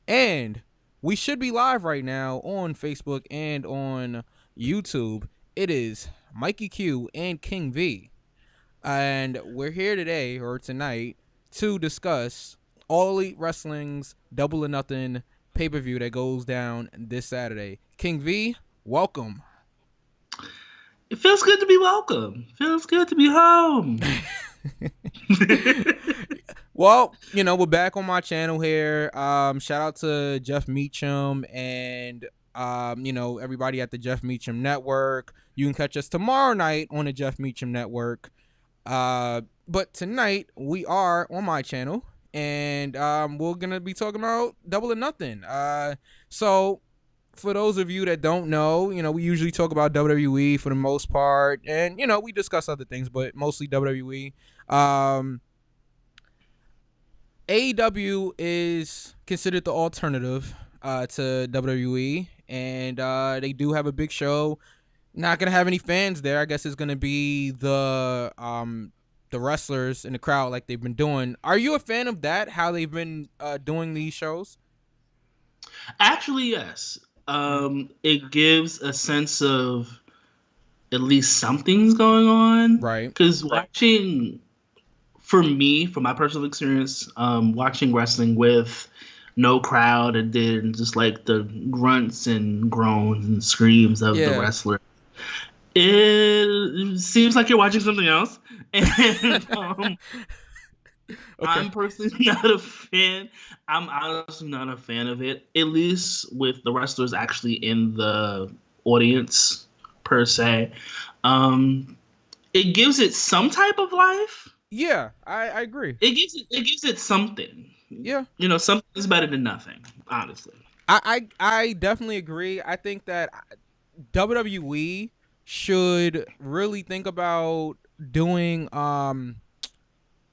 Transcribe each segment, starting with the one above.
And we should be live right now on Facebook and on YouTube. It is Mikey Q and King V. And we're here today or tonight to discuss All Elite Wrestling's Double or Nothing pay-per-view that goes down this Saturday. King V, welcome. It feels good to be welcome. Feels good to be home. Well, we're back on my channel here. Shout out to Jeff Meacham and everybody at the Jeff Meacham Network. You can catch us tomorrow night on the Jeff Meacham Network. But tonight we are on my channel and we're gonna be talking about Double or Nothing. So for those of you that don't know, we usually talk about WWE for the most part, and we discuss other things, but mostly WWE. AEW is considered the alternative to WWE, and they do have a big show. Not gonna have any fans there. I guess it's gonna be the wrestlers in the crowd like they've been doing. Are you a fan of that? How they've been doing these shows? Actually, yes. It gives a sense of at least something's going on, right? Because watching, for me, from my personal experience, watching wrestling with no crowd and then just like the grunts and groans and screams of the wrestler, it seems like you're watching something else. And okay. I'm personally not a fan. I'm honestly not a fan of it, at least with the wrestlers actually in the audience, per se. It gives it some type of life. Yeah, I agree. It gives it something. Yeah. Something is better than nothing, honestly. I definitely agree. I think that WWE should really think about doing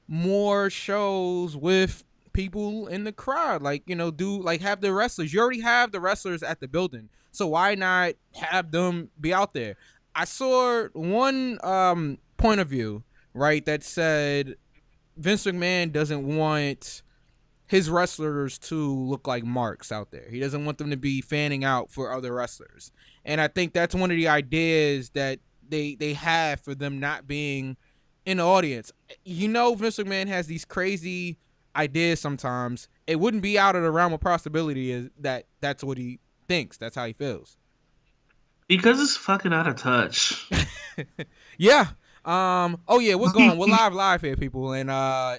more shows with people in the crowd, like have the wrestlers. You already have the wrestlers at the building, so why not have them be out there? I saw one point of view, right, that said Vince McMahon doesn't want his wrestlers to look like marks out there. He doesn't want them to be fanning out for other wrestlers, and I think that's one of the ideas that they have for them not being in the audience. Vince McMahon has these crazy ideas sometimes. It wouldn't be out of the realm of possibility is that's what he thinks. That's how he feels. Because it's fucking out of touch. Yeah. Oh yeah, we're going. We're live here, people, and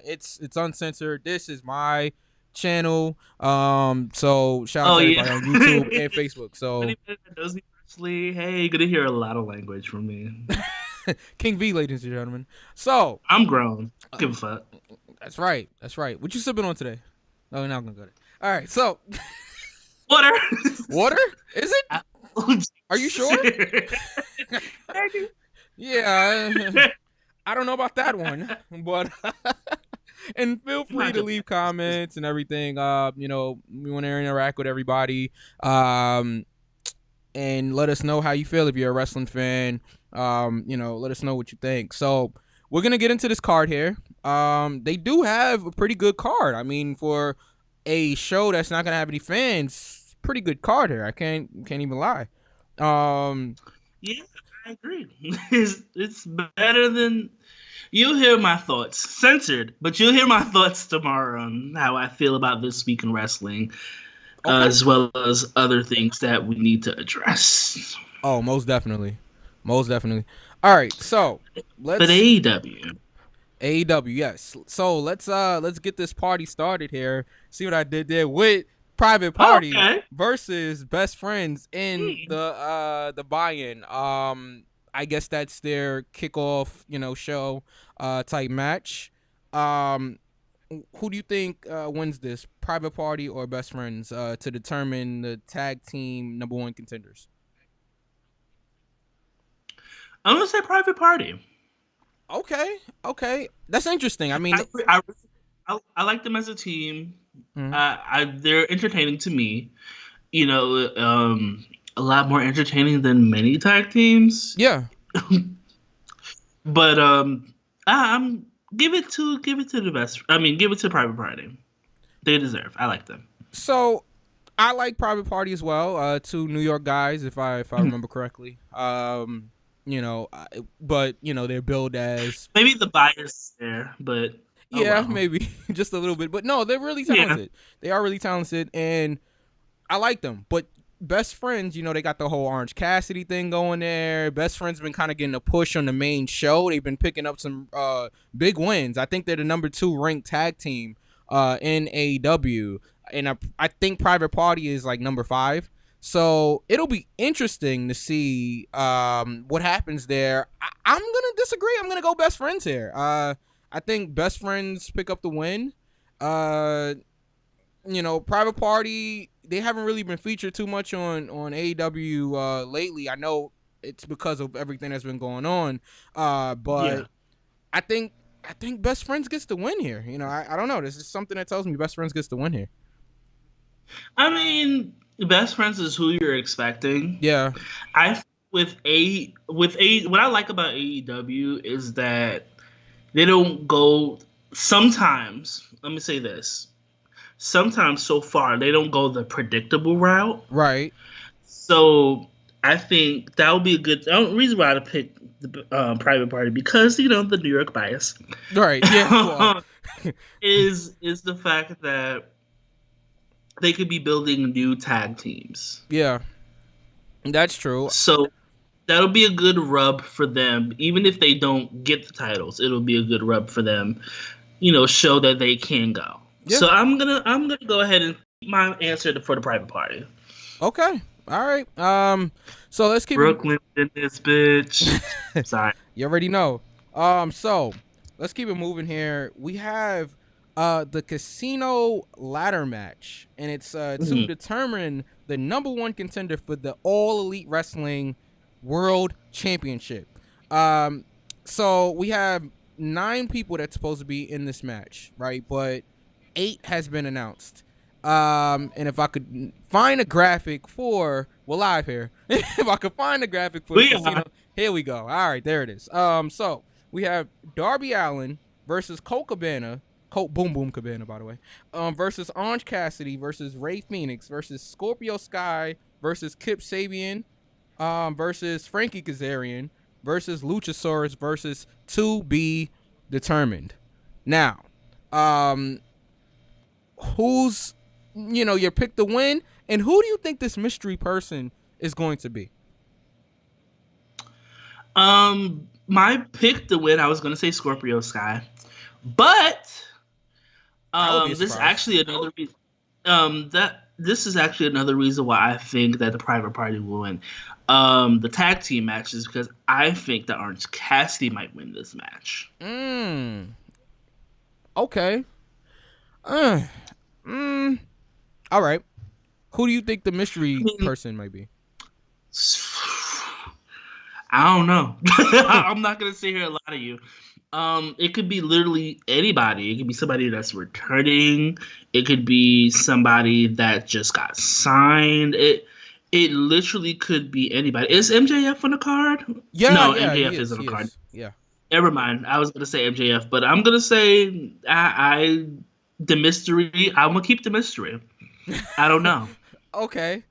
it's uncensored. This is my channel. So shout out to everybody on YouTube and Facebook. So hey, you're gonna hear a lot of language from me. King V, ladies and gentlemen. So I'm grown. Give a fuck. That's right. What you sipping on today? Oh, now I'm gonna go there. All right. So water. Water? Is it? Are you sure? Yeah. I don't know about that one, but and feel free to leave comments and everything. We want to interact with everybody. And let us know how you feel if you're a wrestling fan. Let us know what you think. So we're gonna get into this card here. They do have a pretty good card. I mean, for a show that's not gonna have any fans, pretty good card here. I can't even lie. Yeah, I agree. It's better than. You'll hear my thoughts censored, but you'll hear my thoughts tomorrow on how I feel about this week in wrestling. Okay. As well as other things that we need to address. Oh, most definitely. All right, so let's. But AEW, yes. So let's get this party started here. See what I did there with Private Party versus Best Friends in the buy-in. I guess that's their kickoff, show type match. Who do you think wins this, Private Party or Best Friends, to determine the tag team #1 contenders? I'm gonna say Private Party. Okay, that's interesting. I mean, I like them as a team. Mm-hmm. They're entertaining to me. A lot more entertaining than many tag teams. Yeah. But I'm give it to the best. I mean, give it to Private Party. They deserve. I like them. So I like Private Party as well. Two New York guys, if I remember correctly. But they're billed as Maybe the bias there, but oh yeah, well. maybe just a little bit. But no, they're really Yeah, talented. They are really talented, and I like them. But Best Friends, they got the whole Orange Cassidy thing going there. Best Friends been kind of getting a push on the main show. They've been picking up some big wins. I think they're the number 2 ranked tag team in AEW, and I think Private Party is like number 5. So it'll be interesting to see what happens there. I'm gonna disagree. I'm gonna go Best Friends here. I think Best Friends pick up the win. Private Party, they haven't really been featured too much on AEW lately. I know it's because of everything that's been going on, but yeah. I think Best Friends gets the win here. I don't know. This is something that tells me Best Friends gets the win here. I mean, best friends is who you're expecting. Yeah. I what I like about AEW is that they don't go. Sometimes, let me say this. Sometimes, so far, they don't go the predictable route. Right. So I think that would be a good reason why I pick the Private Party, because the New York bias. Right. Yeah. Well. is the fact that they could be building new tag teams. Yeah, that's true. So that'll be a good rub for them. Even if they don't get the titles, it'll be a good rub for them. Show that they can go. Yeah. So I'm gonna go ahead and keep my answer for the Private Party. Okay. All right. So let's keep Brooklyn in this bitch. Sorry. You already know. So let's keep it moving here. We have the casino ladder match, and it's to determine the number 1 contender for the All Elite Wrestling World Championship. So we have 9 people that's supposed to be in this match, right? But 8 has been announced. And if I could find a graphic for, we're live here. If I could find a graphic for the casino, here we go. All right, there it is. So we have Darby Allin versus Colt Cabana, Colt Boom Boom Cabana, by the way, versus Orange Cassidy versus Rey Fenix versus Scorpio Sky versus Kip Sabian, versus Frankie Kazarian versus Luchasaurus versus To Be Determined. Now, who's your pick to win, and who do you think this mystery person is going to be? My pick to win, I was gonna say Scorpio Sky, but this is actually another reason. This is actually another reason why I think that the Private Party will win the tag team matches, because I think that Orange Cassidy might win this match. Okay. All right. Who do you think the mystery person might be? I don't know. I'm not gonna sit here and lie to you. It could be literally anybody. It could be somebody that's returning. It could be somebody that just got signed. It literally could be anybody. Is MJF on the card? Yeah, no, yeah, MJF is on the card. Yeah. Never mind. I was gonna say MJF, but I'm gonna say the mystery. I'm gonna keep the mystery. I don't know. Okay.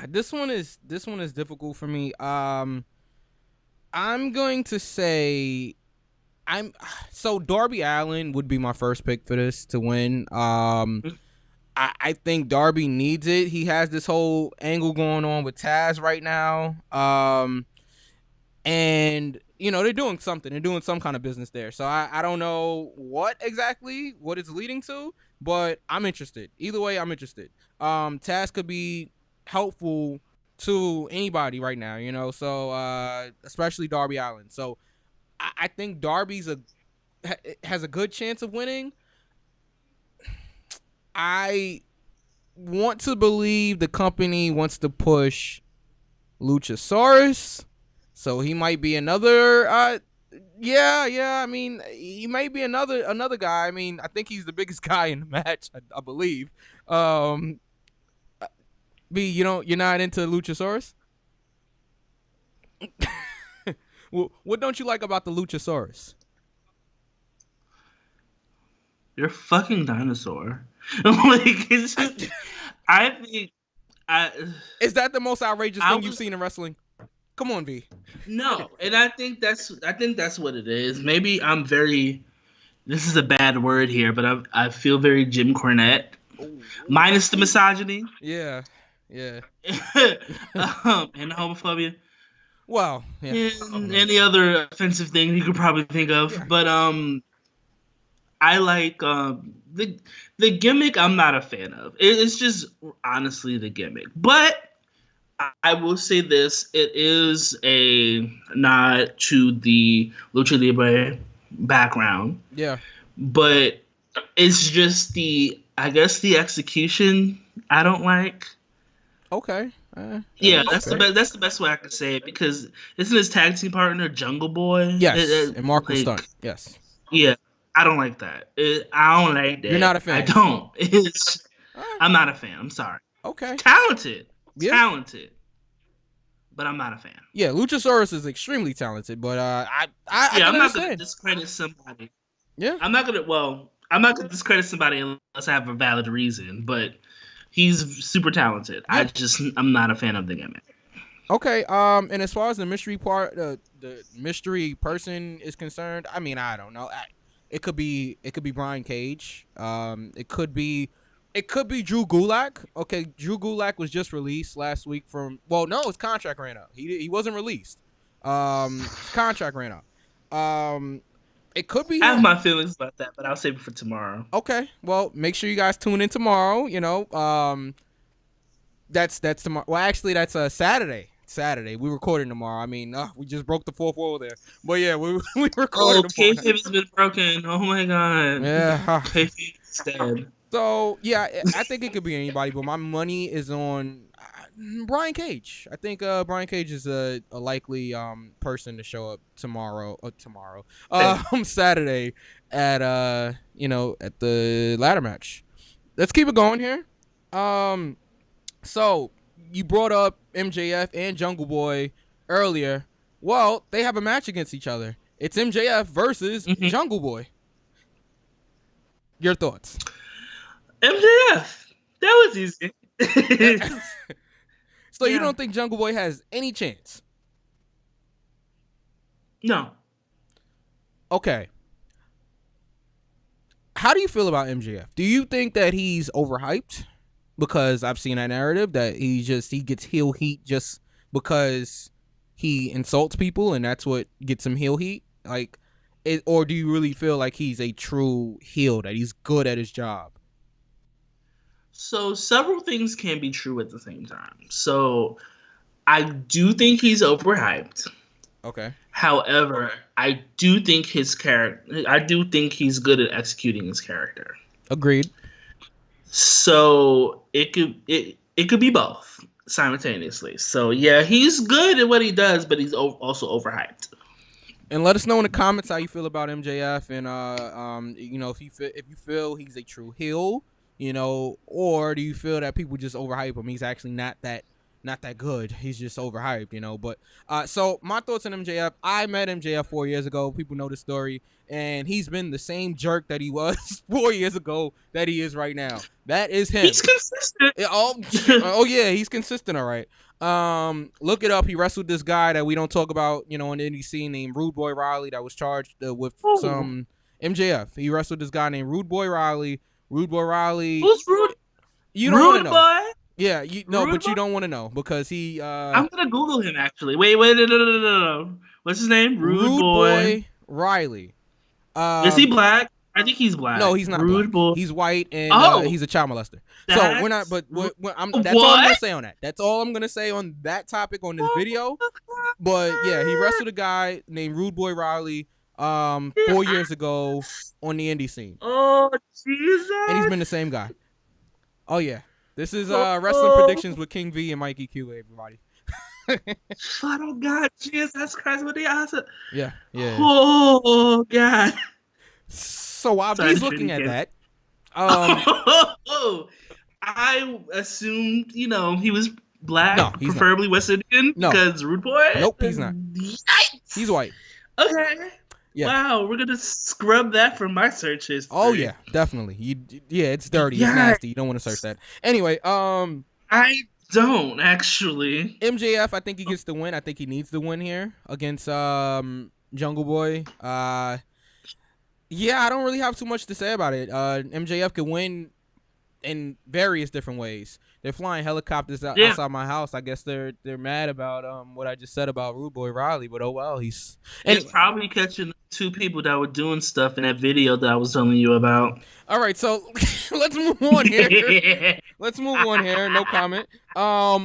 This one is difficult for me. I'm going to say Darby Allin would be my first pick for this to win. I think Darby needs it. He has this whole angle going on with Taz right now. And they're doing something. They're doing some kind of business there. So I don't know what it's leading to, but I'm interested. Either way, I'm interested. Taz could be helpful to anybody right now, so especially Darby Allin. So I think Darby's has a good chance of winning. I want to believe the company wants to push Luchasaurus, so he might be another I mean, he might be another guy. I mean, I think he's the biggest guy in the match, I believe. B, you're not into Luchasaurus? What don't you like about the Luchasaurus? You're a fucking dinosaur. Like, it's just, I think, is that the most outrageous thing you've seen in wrestling? Come on, V. No, and I think that's what it is. Maybe I'm very. This is a bad word here, but I feel very Jim Cornette, minus the misogyny. Yeah, yeah. And the homophobia. Well, yeah. And any other offensive thing you could probably think of, yeah. But I like the gimmick. I'm not a fan of. It's just honestly the gimmick, but I will say this: it is a nod to the Lucha Libre background. Yeah, but it's just the execution I don't like. Okay. Yeah, that's the best way I can say it, because isn't his tag team partner Jungle Boy? Yes, and Marco Stunt. Yes. Yeah, I don't like that. I don't like that. You're not a fan. I don't. I'm not a fan. I'm sorry. Okay. Talented, but I'm not a fan. Yeah, Luchasaurus is extremely talented, but I'm not gonna discredit somebody. Yeah, I'm not gonna discredit somebody unless I have a valid reason, but he's super talented. Yeah. I'm not a fan of the gimmick. Okay, and as far as the mystery part, the mystery person is concerned, I mean, I don't know. It could be Brian Cage. It could be Drew Gulak. Okay, Drew Gulak was just released last week his contract ran out. He wasn't released. His contract ran out. It could be. I have my feelings about that, but I'll save it for tomorrow. Okay. Well, make sure you guys tune in tomorrow. You know, that's tomorrow. Well, actually, that's Saturday. Saturday. We recording tomorrow. I mean, we just broke the fourth wall there. But yeah, we recording tomorrow. Kayfabe has been broken. Oh my god. Yeah. Kayfabe is dead. So yeah, I think it could be anybody, but my money is on Brian Cage. I think Brian Cage is a likely person to show up Saturday at the ladder match. Let's keep it going here. So you brought up MJF and Jungle Boy earlier. Well, they have a match against each other. It's MJF versus Jungle Boy. Your thoughts? MJF. That was easy. So you don't think Jungle Boy has any chance? No. Okay. How do you feel about MJF? Do you think that he's overhyped? Because I've seen that narrative that he gets heel heat just because he insults people and that's what gets him heel heat? Or do you really feel like he's a true heel, that he's good at his job? So several things can be true at the same time. So I do think he's overhyped. Okay. However, I do think he's good at executing his character. Agreed. So it could be both simultaneously. So yeah, he's good at what he does, but he's also overhyped. And let us know in the comments how you feel about MJF, and if you feel he's a true heel, or do you feel that people just overhype him? He's actually not that good. He's just overhyped, But so my thoughts on MJF. I met MJF 4 years ago. People know the story, and he's been the same jerk that he was 4 years ago that he is right now. That is him. He's consistent. Oh yeah, he's consistent. All right. Look it up. He wrestled this guy that we don't talk about, in the indie scene, named Rude Boy Riley, that was charged with some MJF. He wrestled this guy named Rude Boy Riley. Rude Boy Riley. Who's Rude? You don't want to know. Boy? Yeah, you don't want to know because he. I'm gonna Google him actually. Wait, no. What's his name? Rude Boy Riley. Is he black? I think he's black. No, he's not. Rude black. Boy. He's white and he's a child molester. So we're not. But that's all I'm gonna say on that. That's all I'm gonna say on that topic on this video. But yeah, he wrestled a guy named Rude Boy Riley 4 years ago on the indie scene. Oh Jesus! And he's been the same guy. Oh yeah. This is wrestling predictions with King V and Mikey Q, everybody. Oh God, Jesus Christ, what the answer? Yeah. Oh God. So while he's looking at that, I assumed he was black, no, preferably not. West Indian, because Rude Boy. Nope, he's not. Yikes. He's white. Okay. Yeah. Wow, we're gonna scrub that from my search Oh history. yeah, definitely. Yeah, it's dirty. It's Yeah, nasty. You don't want to search that. Anyway, I don't actually. MJF, I think he gets the win. I think he needs the win here against Jungle Boy. Yeah, I don't really have too much to say about it. MJF can win in various different ways. They're flying helicopters Yeah, outside my house. I guess they're mad about what I just said about Rude Boy Riley, but oh well. it's Anyway. probably catching two people that were doing stuff in that video that I was telling you about. All right, so let's move on here. Let's move on here. No comment.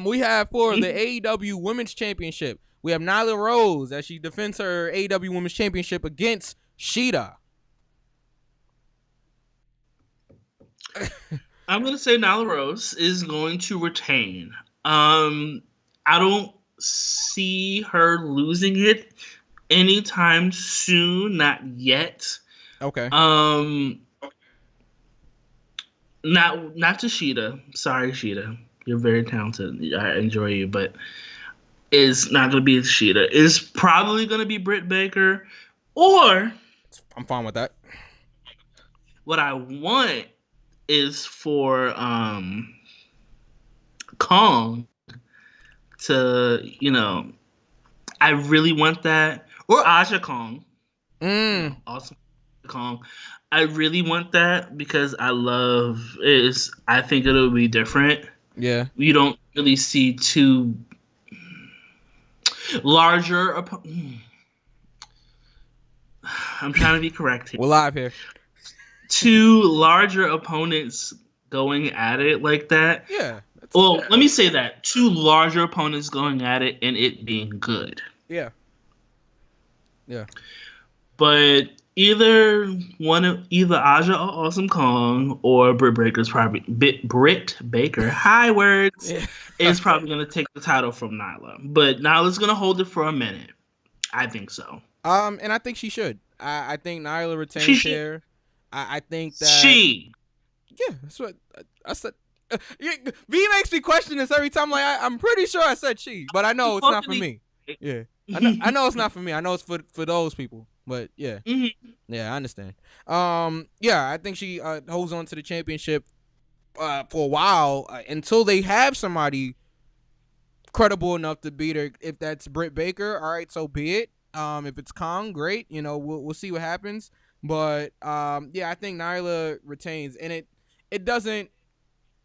We have for the AEW Women's Championship, we have Nyla Rose as she defends her AEW Women's Championship against Shida. I'm gonna say Nyla Rose is going to retain. I don't see her losing it anytime soon. Not yet. Okay. Not to Shida. Sorry, Shida. You're very talented. I enjoy you, but it's not gonna be Shida. It's probably gonna be Brit Baker, or I'm fine with that. what I want is for Kong to, I really want that, or Aja Kong. Awesome Kong. I really want that because I think it'll be different. Yeah. You don't really see two larger I'm trying to be correct here. We're live here. Two larger opponents going at it like that. Yeah. Well, let me say that. Two larger opponents going at it and it being good. Yeah. Yeah. But either Aja or Awesome Kong or Britt Baker's probably Brit Baker. High words is probably going to take the title from Nyla. But Nyla's going to hold it for a minute. I think so. And I think she should. I think Nyla retains here. I think that yeah, that's what I said. V makes me question this every time. Like I'm pretty sure I said she, but I know it's not for me. Yeah, I know it's not for me. I know it's for those people. But yeah, yeah, I understand. Yeah, I think she holds on to the championship for a while until they have somebody credible enough to beat her. If that's Britt Baker, all right, so be it. If it's Kong, great. We'll see what happens. But yeah, I think Nyla retains, and it doesn't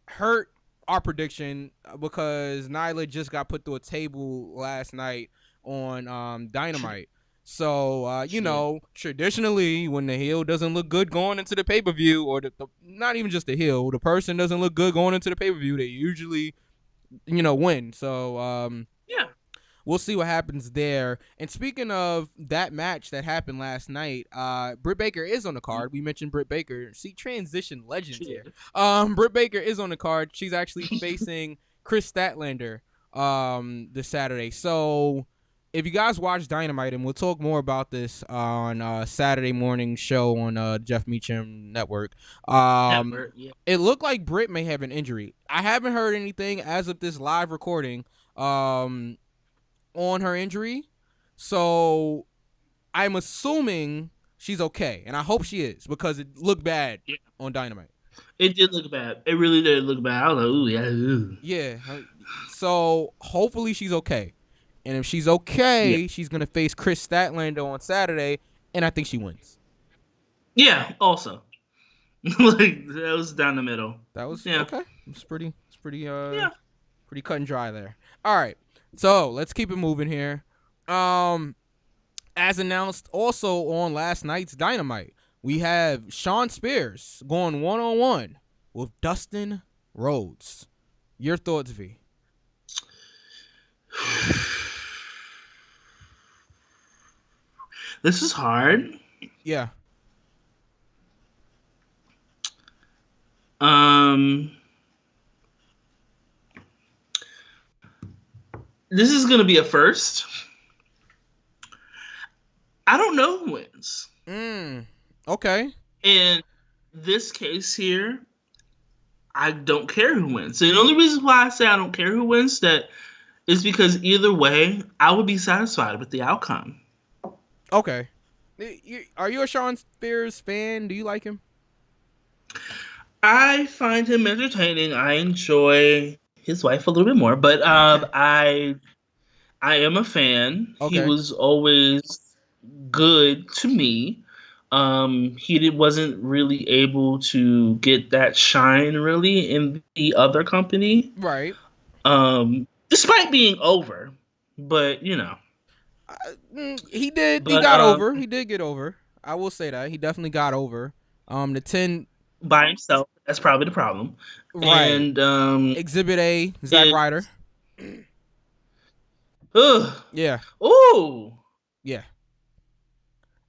hurt our prediction because Nyla just got put through a table last night on Dynamite. So traditionally, when the heel doesn't look good going into the pay-per-view, or not even just the heel, the person doesn't look good going into the pay-per-view, they usually win. So yeah. We'll see what happens there. And speaking of that match that happened last night, Britt Baker is on the card. We mentioned Britt Baker. See, transition legends here. Britt Baker is on the card. She's actually facing Chris Statlander this Saturday. So if you guys watch Dynamite, and we'll talk more about this on Saturday morning show on Jeff Meacham Network. It looked like Britt may have an injury. I haven't heard anything as of this live recording on her injury, so I'm assuming she's okay, and I hope she is because it looked bad on Dynamite. It did look bad. It really did look bad. I was like, ooh, yeah, ooh. Yeah. So hopefully she's okay, and if she's okay, she's gonna face Chris Statlander on Saturday, and I think she wins. Yeah. Also, like that was down the middle. That was okay. It's pretty pretty cut and dry there. All right. So let's keep it moving here. As announced also on last night's Dynamite, we have Shawn Spears going one-on-one with Dustin Rhodes. Your thoughts, V? This is hard. Yeah. This is gonna be a first. I don't know who wins. Okay. In this case here, I don't care who wins. So the only reason why I say I don't care who wins that is because either way, I would be satisfied with the outcome. Okay. Are you a Sean Spears fan? Do you like him? I find him entertaining. I enjoy his wife a little bit more, but I am a fan. He Okay. was always good to me. Wasn't really able to get that shine really in the other company, Right. despite being over. But you know, He did. He but got over. He did get over. I will say that he definitely got over. The 10. by himself, that's probably the problem. Right. And Exhibit A, Zack it, Ryder. ugh, Yeah. ooh, Yeah.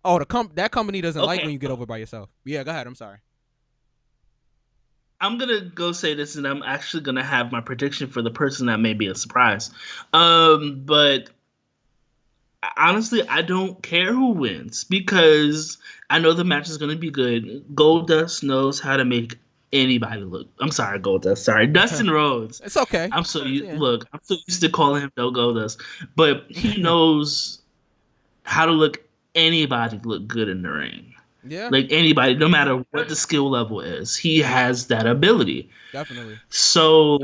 Oh, that company doesn't like okay. when you get over by yourself. Yeah, go ahead. I'm sorry. I'm gonna go say this, and I'm actually gonna have my prediction for the person that may be a surprise. But honestly, I don't care who wins because I know the match is gonna be good. Goldust knows how to make anybody look. I'm sorry, Goldust. Sorry, Dustin Rhodes. It's okay. Yeah. Look. I'm so used to calling him No Goldust, but he knows how to look anybody look good in the ring. Yeah. Like anybody, no matter what the skill level is, he has that ability. Definitely. So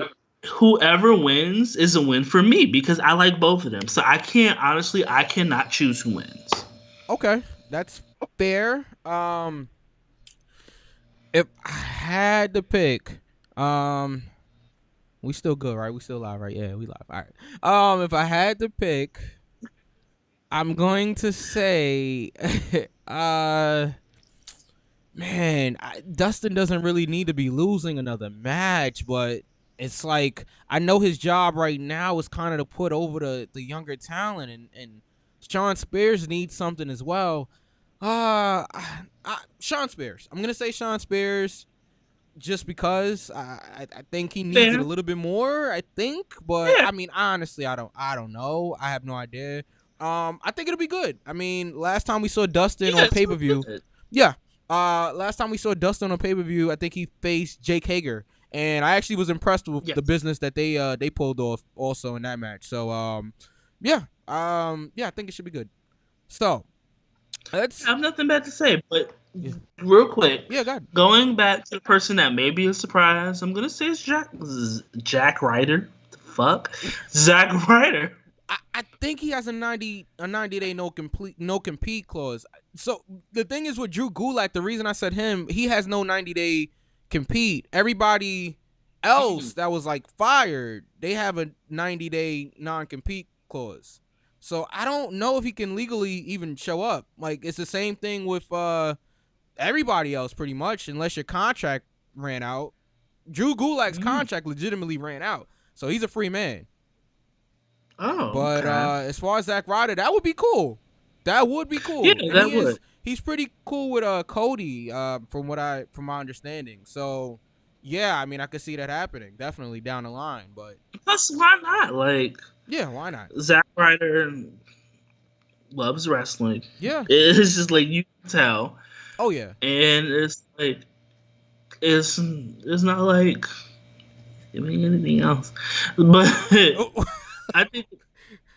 whoever wins is a win for me because I like both of them. So I cannot choose who wins. Okay, that's fair. If I had to pick, we still good, right? We still live, right? Yeah, we live. All right. If I had to pick, I'm going to say, man, Dustin doesn't really need to be losing another match, but it's like I know his job right now is kind of to put over the younger talent, and Sean Spears needs something as well. Sean Spears. I'm gonna say Sean Spears just because I think he needs it a Fair. little bit more. I think, but Yeah. I mean, honestly, I don't know. I have no idea. I think it'll be good. I mean, last time we saw Dustin Yeah, on it's pay per view, good. yeah. Last time we saw Dustin on pay per view, I think he faced Jake Hager, and I actually was impressed with the Yes. business that they pulled off also in that match. So yeah, yeah, I think it should be good. So I let's have nothing bad to say, but yeah, real quick, yeah, God. going back to the person that may be a surprise, I'm gonna say it's Jack Ryder. The fuck, Zack Ryder. I think he has a 90 day no compete clause. So the thing is with Drew Gulak, the reason I said him, he has no 90-day compete. Everybody else that was like fired, they have a 90-day non-compete clause. So I don't know if he can legally even show up. Like it's the same thing with everybody else pretty much, unless your contract ran out. Drew Gulak's contract legitimately ran out. So he's a free man. Oh, But okay. as far as Zack Ryder, that would be cool. That would be Yeah, cool. And that would. he's pretty cool with from my understanding. So yeah, I mean I could see that happening definitely down the line. But Plus, why not? Like yeah, why not? Zack Ryder loves wrestling. Yeah. It's just like you can tell, Oh yeah. and it's like it's not like it ain't anything else. But Oh. I think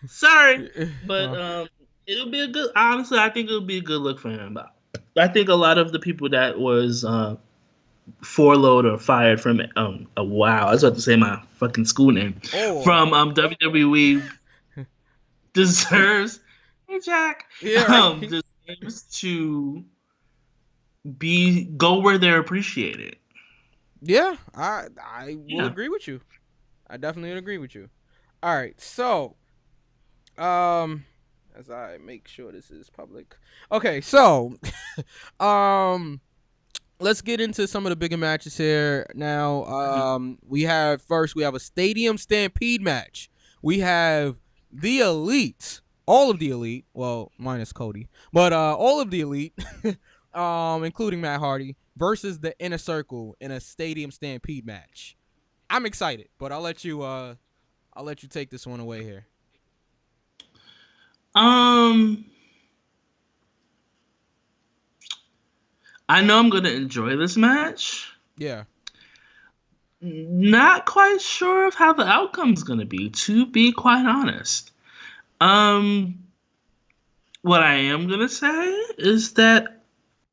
sorry, but Huh. it'll be a good. Honestly, I think it'll be a good look for him. I think a lot of the people that was furloughed or fired from wow, I was about to say my fucking school name Oh. from WWE deserves. Hey Jack, Yeah. Right. deserves to go where they're appreciated. Yeah. I will Yeah. agree with you. I definitely would agree with you. All right. So as I make sure this is public. Okay. So let's get into some of the bigger matches here now. We have a stadium stampede match. We have the Elite, all of the Elite, well, minus Cody, but all of the Elite, including Matt Hardy, versus the Inner Circle in a stadium stampede match. I'm excited, but I'll let you take this one away here. Um, I know I'm gonna enjoy this match. Yeah. Not quite sure of how the outcome's gonna be, to be quite honest. Um, What I am gonna say is that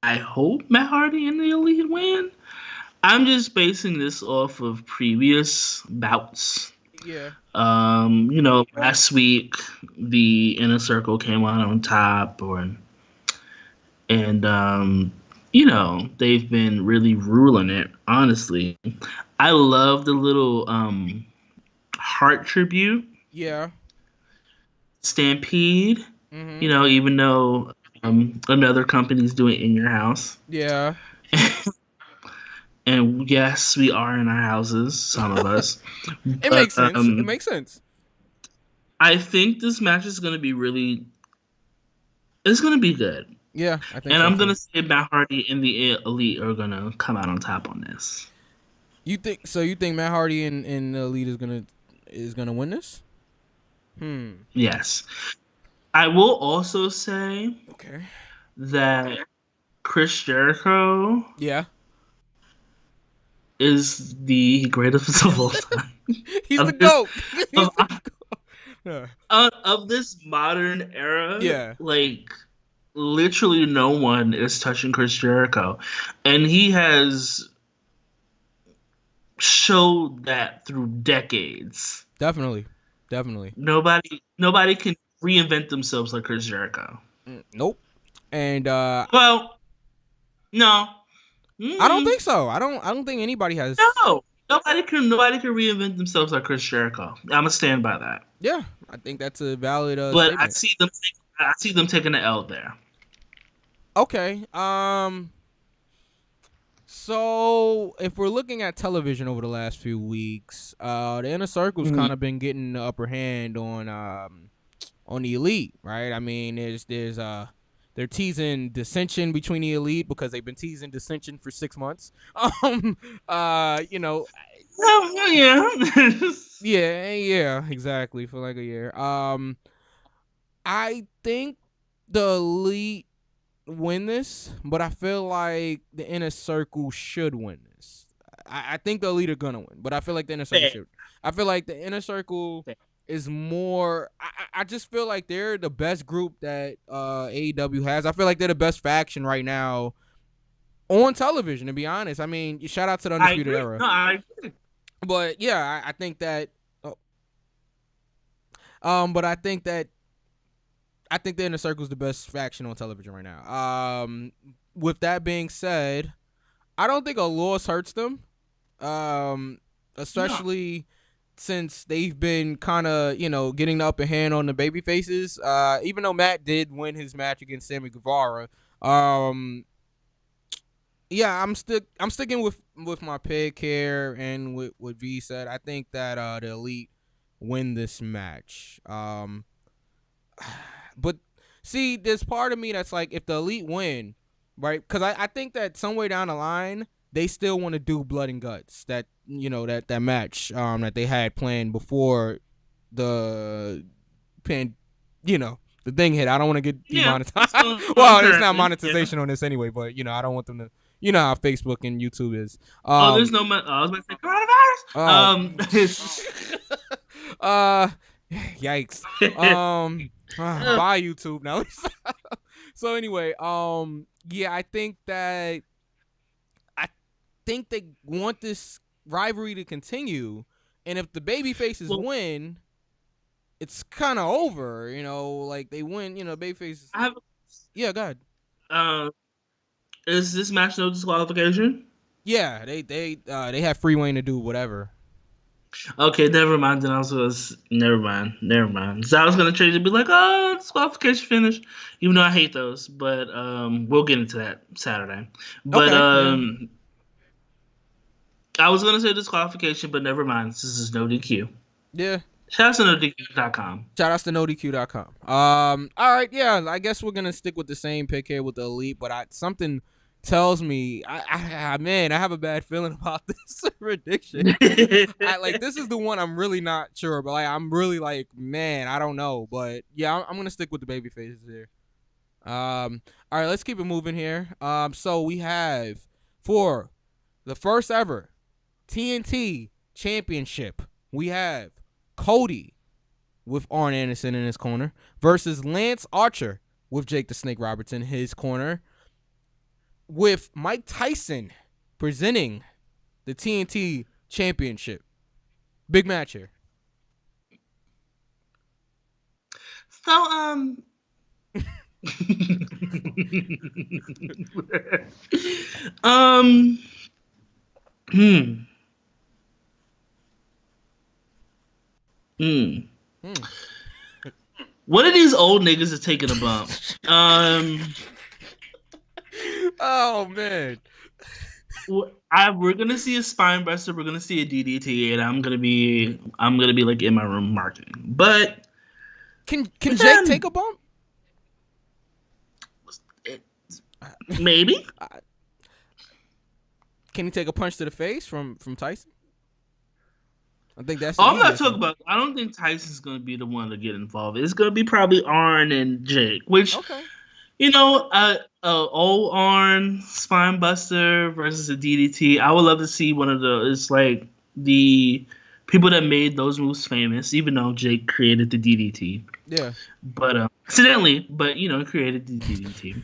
I hope Matt Hardy and the Elite win. I'm just basing this off of previous bouts. Yeah. Last week the Inner Circle came on top, they've been really ruling it. Honestly, I love the little heart tribute. Yeah. Stampede. Mm-hmm. Even though another company's doing it in your house. Yeah. And yes, we are in our houses, some of us. It But makes sense. It makes sense. I think this match is going to be it's going to be good. Yeah, I think and so I'm going too. to say Matt Hardy and the Elite are going to come out on top on this. You think so? You think Matt Hardy and the Elite is gonna win this? Yes. I will also say that Chris Jericho Yeah. is the greatest of all time. He's the GOAT. Of this modern era, Yeah. like literally no one is touching Chris Jericho, and he has showed that through decades. Definitely. Nobody can reinvent themselves like Chris Jericho. Nope. And well, no, I don't think so. I don't think anybody has. No, nobody can reinvent themselves like Chris Jericho. I'm gonna stand by that. Yeah, I think that's a valid but statement. I see them taking the L there. Okay. So if we're looking at television over the last few weeks, the Inner Circle's kind of been getting the upper hand on the Elite, right? I mean, they're teasing dissension between the Elite because they've been teasing dissension for 6 months. Yeah, exactly, for like a year. I think the Elite win this, but I feel like the Inner Circle should win this. I think the Elite are gonna win, but I feel like the Inner Circle should. I feel like the Inner Circle is more. I just feel like they're the best group that AEW has. I feel like they're the best faction right now on television. To be honest, I mean, shout out to the Undisputed Era. No, I agree. But yeah, I think that. But I think the Inner Circle is the best faction on television right now. With that being said, I don't think a loss hurts them, especially since they've been kind of getting the upper hand on the baby faces. Even though Matt did win his match against Sammy Guevara, yeah, I'm sticking with my pick here and with what V said. I think that the Elite win this match. But see, there's part of me that's like, if the Elite win, right? Because I think that somewhere down the line they still want to do Blood and Guts, that that match that they had planned before the the thing hit. I don't want to get demonetized. Well, there's not monetization on this anyway, but I don't want them to. You know how Facebook and YouTube is. There's no. I was about to say coronavirus. Yikes. Bye YouTube now. So anyway, yeah, I think they want this rivalry to continue, and if the baby faces win, it's kind of over. Like they win. Baby faces. Yeah, go ahead. Is this match no disqualification? Yeah, they have free reign to do whatever. Okay, never mind. Then never mind. So I was gonna trade to be like, oh, disqualification finish, even though I hate those. But we'll get into that Saturday. But I was gonna say disqualification, but never mind. This is no DQ. Yeah. Shout out to NoDQ.com. Shout out to NoDQ.com. All right, yeah. I guess we're gonna stick with the same pick here with the Elite, but something tells me, I have a bad feeling about this prediction. This is the one I'm really not sure, but I'm really man, I don't know, but yeah, I'm gonna stick with the baby faces here. All right, let's keep it moving here. So we have, for the first ever TNT Championship, we have Cody with Arn Anderson in his corner versus Lance Archer with Jake the Snake Roberts in his corner, with Mike Tyson presenting the TNT Championship. Big match here. So, hmm. One of these old niggas is taking a bump. Oh man. We're gonna see a spine buster. We're gonna see a DDT, and I'm gonna be like in my room marking. But can Jake take a bump? Maybe. Can he take a punch to the face from Tyson? I think that's. I'm not talking about. I don't think Tyson's gonna be the one to get involved. It's gonna be probably Arn and Jake, which. Okay. You know, old Arn spine buster versus a DDT. I would love to see one of those. It's like the people that made those moves famous, even though Jake created the DDT. Yeah. But accidentally, but created the DDT.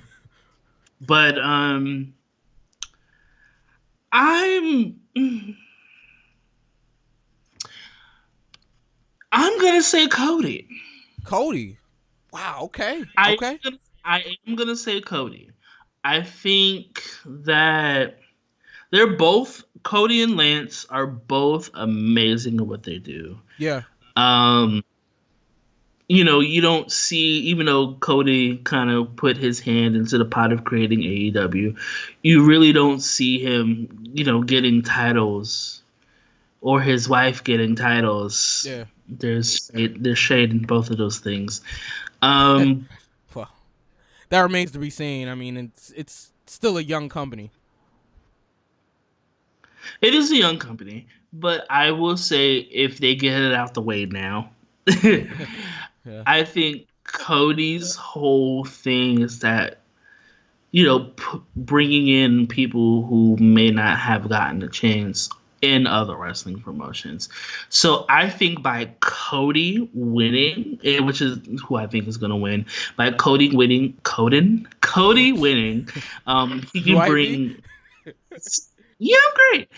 But I'm gonna say Cody. Cody. Wow. Okay. Okay. I am going to say Cody. I think that Cody and Lance are both amazing at what they do. Yeah. You don't see, even though Cody kind of put his hand into the pot of creating AEW, you really don't see him, getting titles or his wife getting titles. Yeah. There's shade in both of those things. Well, that remains to be seen. I mean, it's still a young company. It is a young company, but I will say if they get it out the way now, yeah. I think Cody's whole thing is that, bringing in people who may not have gotten a chance in other wrestling promotions. So I think by Cody winning, which is who I think is going to win, by Cody winning, he can bring. Yeah, I'm great.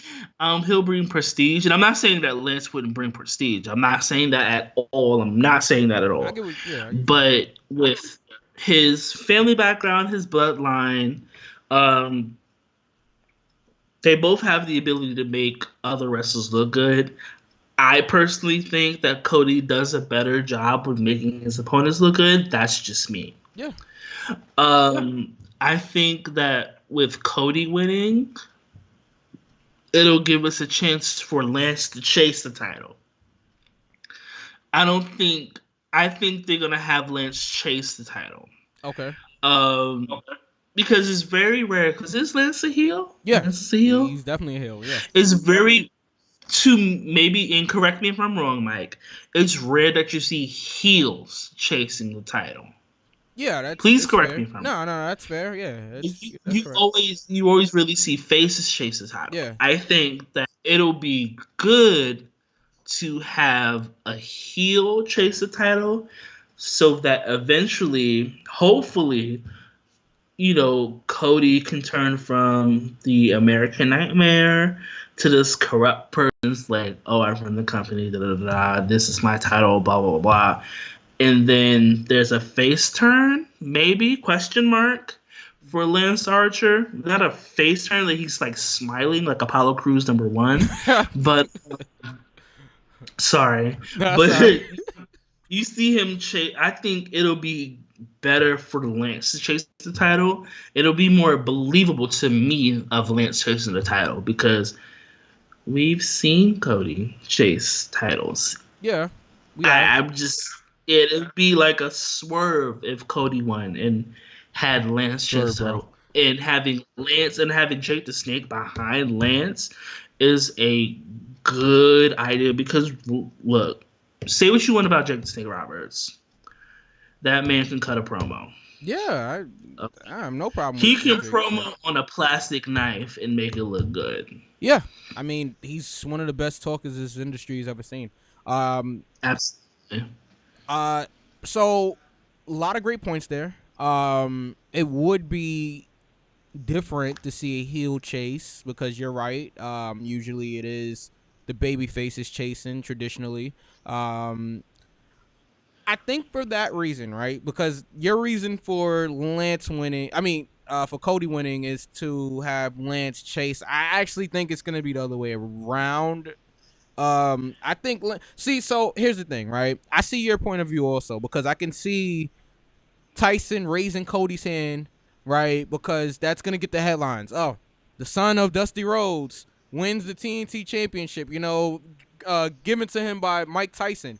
He'll bring prestige, and I'm not saying that Lance wouldn't bring prestige. I'm not saying that at all. But with his family background, his bloodline, they both have the ability to make other wrestlers look good. I personally think that Cody does a better job with making his opponents look good. That's just me. Yeah. I think that with Cody winning, it'll give us a chance for Lance to chase the title. I think they're gonna have Lance chase the title. Okay. Because it's very rare. Because is Lance a heel? Yeah, Lance a heel. He's definitely a heel. Yeah. It's very and correct me if I'm wrong, Mike. It's rare that you see heels chasing the title. Yeah, please correct fair. me if I'm wrong. No, that's fair. Yeah, you always really see faces chase the title. Yeah. I think that it'll be good to have a heel chase the title, so that eventually, hopefully, Cody can turn from the American Nightmare to this corrupt person's like, oh, I run the company, da da da, this is my title, blah blah blah. And then there's a face turn, maybe, question mark, for Lance Archer. Not a face turn, that he's like smiling like Apollo Crews #1. But sorry. You see him chase. I think it'll be better for Lance to chase the title. It'll be more believable to me of Lance chasing the title, because we've seen Cody chase titles. Yeah. It'd be like a swerve if Cody won and had Lance chase the title. And having Jake the Snake behind Lance is a good idea, because look, say what you want about Jake the Snake Roberts, that man can cut a promo. Yeah, I have no problem. He can promo on a plastic knife and make it look good. Yeah, I mean, he's one of the best talkers this industry has ever seen. Absolutely. So a lot of great points there. It would be different to see a heel chase because you're right. Usually it is the baby faces chasing traditionally. I think for that reason, right? Because your reason for Lance winning, for Cody winning is to have Lance chase. I actually think it's gonna be the other way around. I think. See, so here's the thing, right? I see your point of view also because I can see Tyson raising Cody's hand, right? Because that's gonna get the headlines. Oh, the son of Dusty Rhodes wins the TNT Championship. Given to him by Mike Tyson.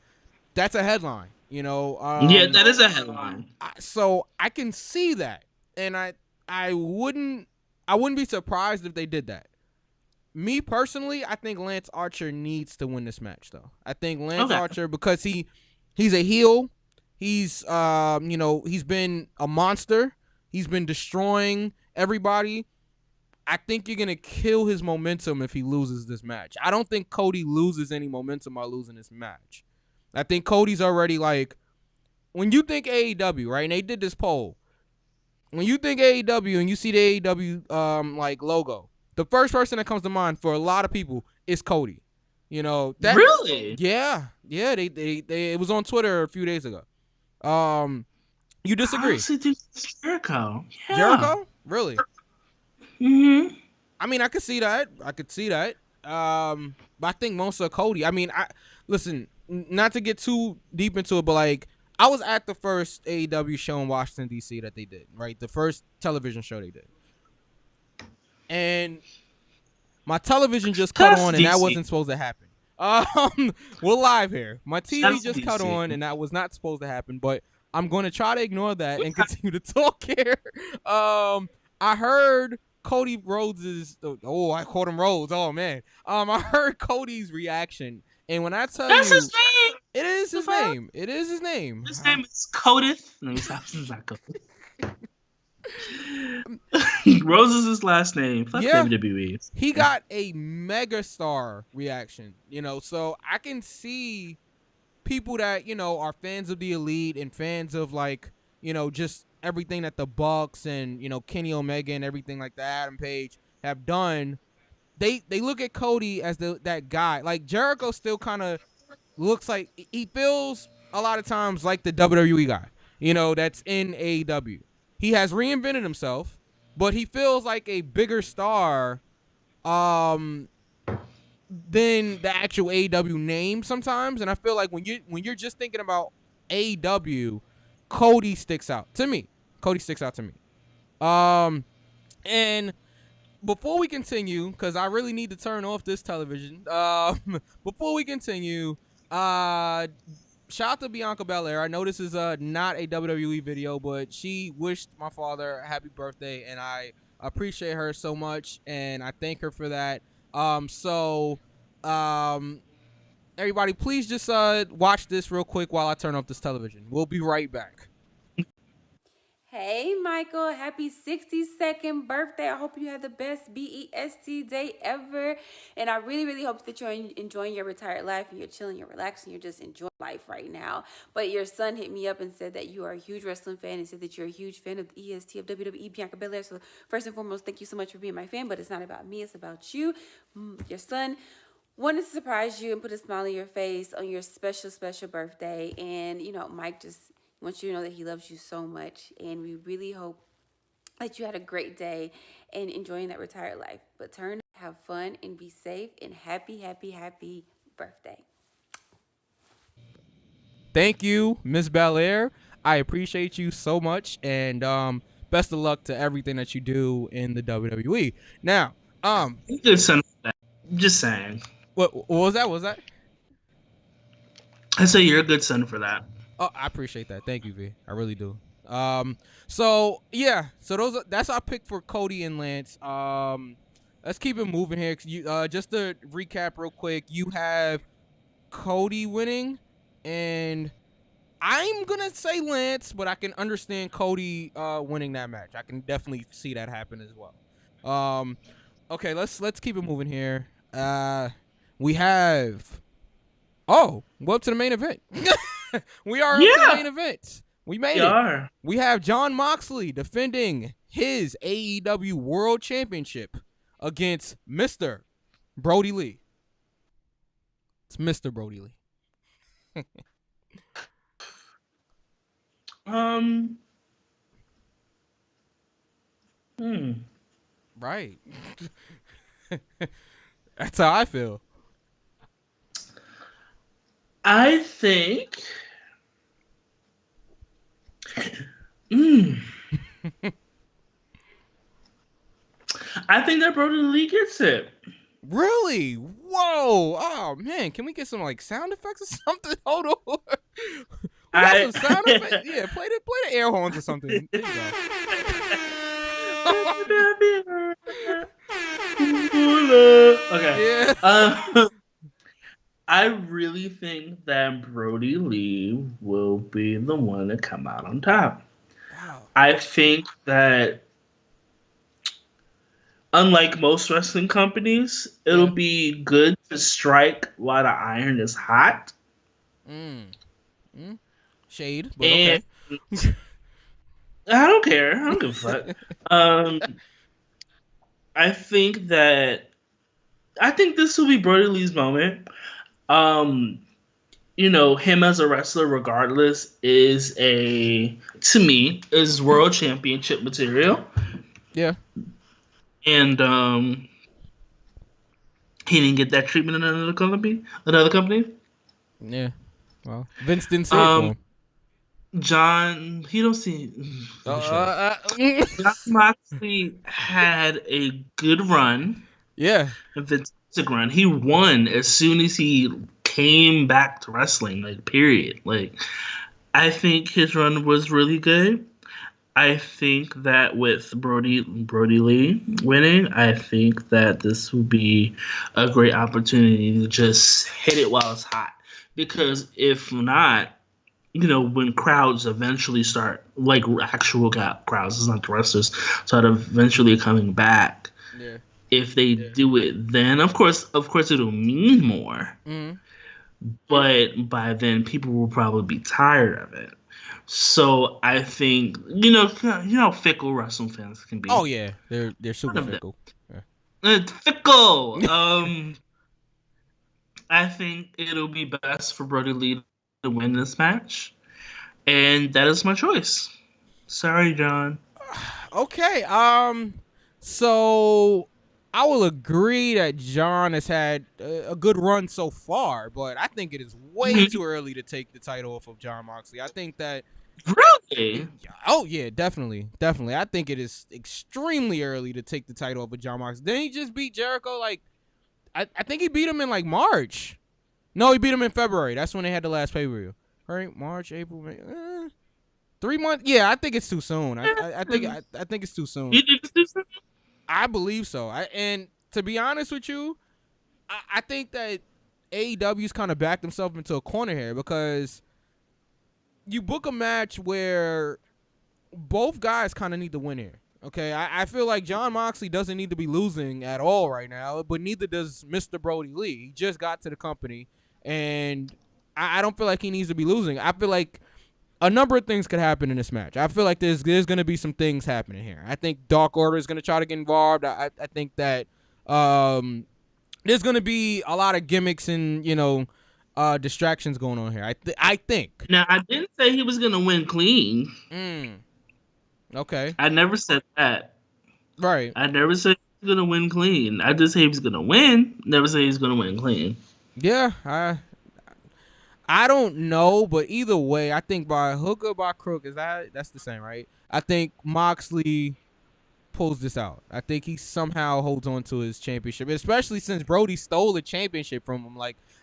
That's a headline. Yeah, that is a headline. So I can see that, and I wouldn't be surprised if they did that. Me personally, I think Lance Archer needs to win this match, though. I think Lance Archer, because he's a heel. He's he's been a monster. He's been destroying everybody. I think you're gonna kill his momentum if he loses this match. I don't think Cody loses any momentum by losing this match. I think Cody's already like, when you think AEW, right? And they did this poll. When you think AEW and you see the AEW like logo, the first person that comes to mind for a lot of people is Cody. Really? Yeah. They it was on Twitter a few days ago. You disagree? Honestly, dude, Jericho. Yeah. Jericho? Really? Mm-hmm. I could see that. But I think most of Cody. Listen, not to get too deep into it, but like, I was at the first AEW show in Washington, D.C. that they did, right? The first television show they did. And my television just cut on, and that wasn't supposed to happen. We're live here. My TV just cut on, and that was not supposed to happen, but I'm going to try to ignore that and continue to talk here. I heard Cody Rhodes's. Oh, I called him Rhodes. Oh, man. I heard Cody's reaction. And when I tell That's you, his name. It is his name. It is his name. His name is Codith. No, he's not Codith. Rose is his last name. Fuck WWE. He got a megastar reaction, so I can see people that, are fans of the Elite and fans of, like, just everything that the Bucks and, Kenny Omega and everything like that, Adam Page have done. They look at Cody as that guy. Like, Jericho still kind of looks like, he feels a lot of times like the WWE guy, that's in AEW. He has reinvented himself, but he feels like a bigger star than the actual AEW name sometimes. And I feel like when you're just thinking about AEW, Cody sticks out to me. And before we continue, because I really need to turn off this television. Before we continue, shout out to Bianca Belair. I know this is not a WWE video, but she wished my father a happy birthday, and I appreciate her so much, and I thank her for that. Everybody, please just watch this real quick while I turn off this television. We'll be right back. Hey, Michael, happy 62nd birthday. I hope you had the best BEST day ever. And I really, really hope that you're enjoying your retired life and you're chilling, you're relaxing, you're just enjoying life right now. But your son hit me up and said that you are a huge wrestling fan and said that you're a huge fan of the EST of WWE, Bianca Belair. So first and foremost, thank you so much for being my fan, but it's not about me, it's about you. Your son wanted to surprise you and put a smile on your face on your special, special birthday. And, Mike just wants you to know that he loves you so much, and we really hope that you had a great day and enjoying that retired life. But have fun, and be safe, and happy, happy, happy birthday. Thank you, Miss Belair. I appreciate you so much, and best of luck to everything that you do in the WWE. Now, good son for that. Just saying. What was that? What was that? I say you're a good son for that. Oh, I appreciate that. Thank you, V. I really do. So that's our pick for Cody and Lance. Let's keep it moving here. Just to recap real quick, you have Cody winning, and I'm gonna say Lance, but I can understand Cody winning that match. I can definitely see that happen as well. Okay, let's keep it moving here. We have. Oh, go up to the main event. We are up to the main event. We made We it. are. We have Jon Moxley defending his AEW World Championship against Mr. Brody Lee. It's Mr. Brody Lee. Right. That's how I feel. I think. I think that Brody Lee gets it. Really? Whoa! Oh man, can we get some like sound effects or something? Hold on. We got some sound effects. Yeah, play the air horns or something. There you go. Okay. Yeah. I really think that Brody Lee will be the one to come out on top. Wow. I think that, unlike most wrestling companies, it'll be good to strike while the iron is hot. Shade, but and okay. I don't care. I don't give a fuck. I think this will be Brody Lee's moment. Him as a wrestler, regardless, is world championship material. Yeah. And he didn't get that treatment in another company. Yeah. Well, Vince didn't say it for him. John, he don't see. John Moxley had a good run. Yeah. A fantastic run. He won as soon as he came back to wrestling. Period. I think his run was really good. I think that with Brody Lee winning, I think that this will be a great opportunity to just hit it while it's hot. Because if not, when crowds eventually start, actual crowds, it's not the wrestlers, start eventually coming back. Yeah. If they do it then, of course it'll mean more. Mm-hmm. But by then, people will probably be tired of it. So I think how fickle wrestling fans can be. Oh yeah, they're super fickle. Fickle. I think it'll be best for Brody Lee to win this match, and that is my choice. Sorry, John. Okay. So I will agree that John has had a good run so far, but I think it is way too early to take the title off of Jon Moxley. I think that. Really? Oh yeah, definitely. I think it is extremely early to take the title off of Jon Moxley. Then he just beat Jericho. I think he beat him in March. No, he beat him in February. That's when they had the last pay-per-view. Right? March, April, May. 3 months. Yeah, I think it's too soon. I think it's too soon. You think it's too soon? I believe so. And to be honest with you, I think that AEW's kind of backed themselves into a corner here because you book a match where both guys kind of need to win here. Okay, I feel like Jon Moxley doesn't need to be losing at all right now, but neither does Mr. Brody Lee. He just got to the company, and I don't feel like he needs to be losing. I feel like a number of things could happen in this match. I feel like there's going to be some things happening here. I think Dark Order is going to try to get involved. I think that there's going to be a lot of gimmicks and, distractions going on here. I think. Now, I didn't say he was going to win clean. Okay. I never said that. Right. I never said he was going to win clean. I just said he was going to win. Never said he was going to win clean. Yeah, I don't know, but either way, I think by hook or by crook, that's the same, right? I think Moxley pulls this out. I think he somehow holds on to his championship, especially since Brody stole the championship from him.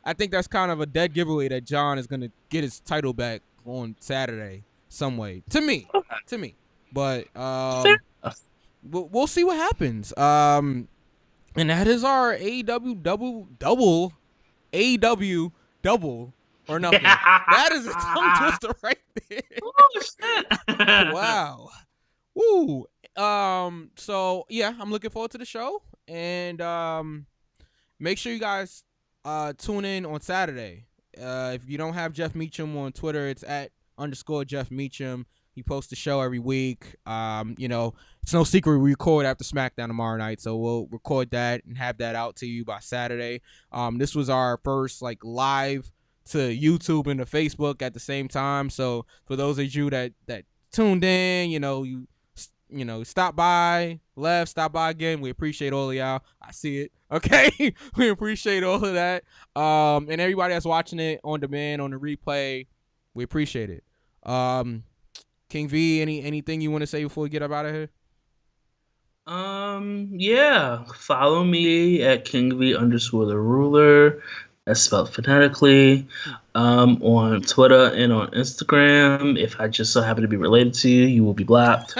I think that's kind of a dead giveaway that John is going to get his title back on Saturday some way. To me. But we'll see what happens. And that is our AEW double AEW double or nothing. That is a tongue twister right there. Oh shit! Wow. Woo. So yeah, I'm looking forward to the show, and make sure you guys tune in on Saturday. If you don't have Jeff Meacham on Twitter, it's at Jeff Meacham. He posts the show every week. It's no secret we record after SmackDown tomorrow night, so we'll record that and have that out to you by Saturday. This was our first live to YouTube and to Facebook at the same time. So for those of you that tuned in, you stop by, left, stop by again. We appreciate all of y'all. I see it. Okay, we appreciate all of that. And everybody that's watching it on demand on the replay, we appreciate it. King V, anything you want to say before we get up out of here? Yeah. Follow me at KingV_the_ruler. That's spelled phonetically. On Twitter and on Instagram. If I just so happen to be related to you, you will be blocked.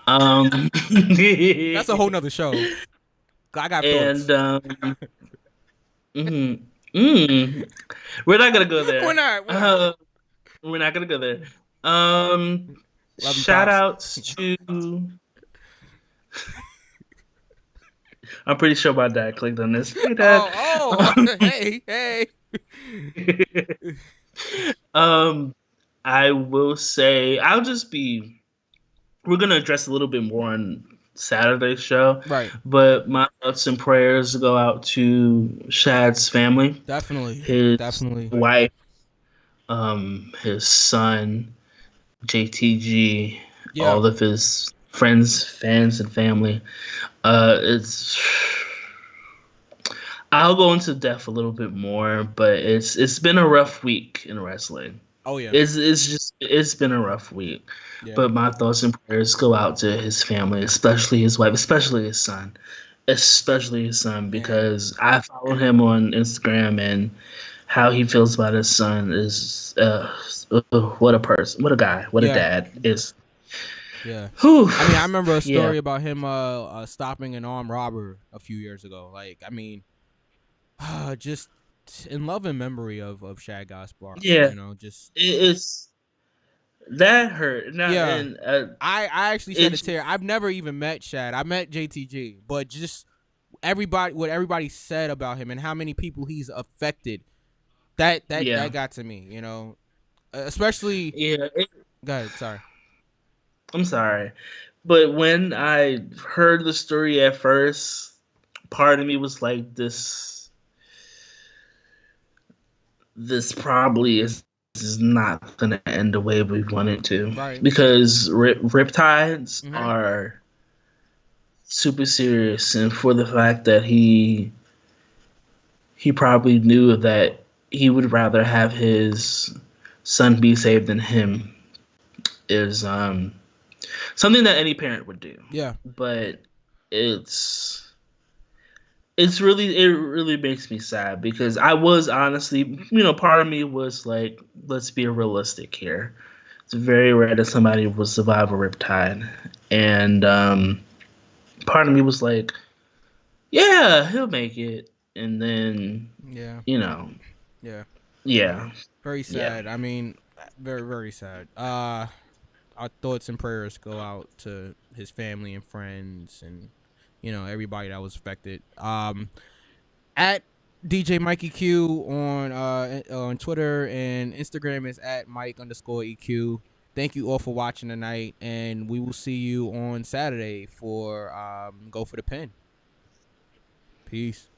That's a whole nother show. I got thoughts. We're not gonna go there. We're not gonna go there. Love you, shout Pops. outs to. I'm pretty sure my dad clicked on this. Hey, Dad. Hey. I will say we're gonna address a little bit more on Saturday's show, right? But my thoughts and prayers go out to Shad's family. Definitely, his wife, his son, JTG, all of his friends, fans, and family. I'll go into depth a little bit more, but it's been a rough week in wrestling. Oh yeah, it's been a rough week. Yeah. But my thoughts and prayers go out to his family, especially his wife, especially his son, because I follow him on Instagram, and how he feels about his son is what a person, what a guy, what a dad is. Yeah. Whew. I mean, I remember a story about him stopping an armed robber a few years ago. Just in love and memory of Shad Gaspar. Yeah. It's that hurt. And, I actually shed a tear. I've never even met Shad. I met JTG, but just what everybody said about him and how many people he's affected, that got to me. Especially. Yeah. Go ahead. Sorry. I'm sorry, but when I heard the story at first, part of me was like, this probably is not going to end the way we want it to. Right. Because Riptides are super serious, and for the fact that he probably knew that he would rather have his son be saved than him is something that any parent would do. Yeah. But it really makes me sad, because I was honestly, part of me was like, let's be realistic here. It's very rare that somebody will survive a riptide. And part of me was like, yeah, he'll make it. And then, Yeah. Very sad. Yeah. I mean, very, very sad. Our thoughts and prayers go out to his family and friends and, everybody that was affected. At DJ Mikey Q on Twitter, and Instagram is at Mike_EQ. Thank you all for watching tonight, and we will see you on Saturday for Go for the Pin. Peace.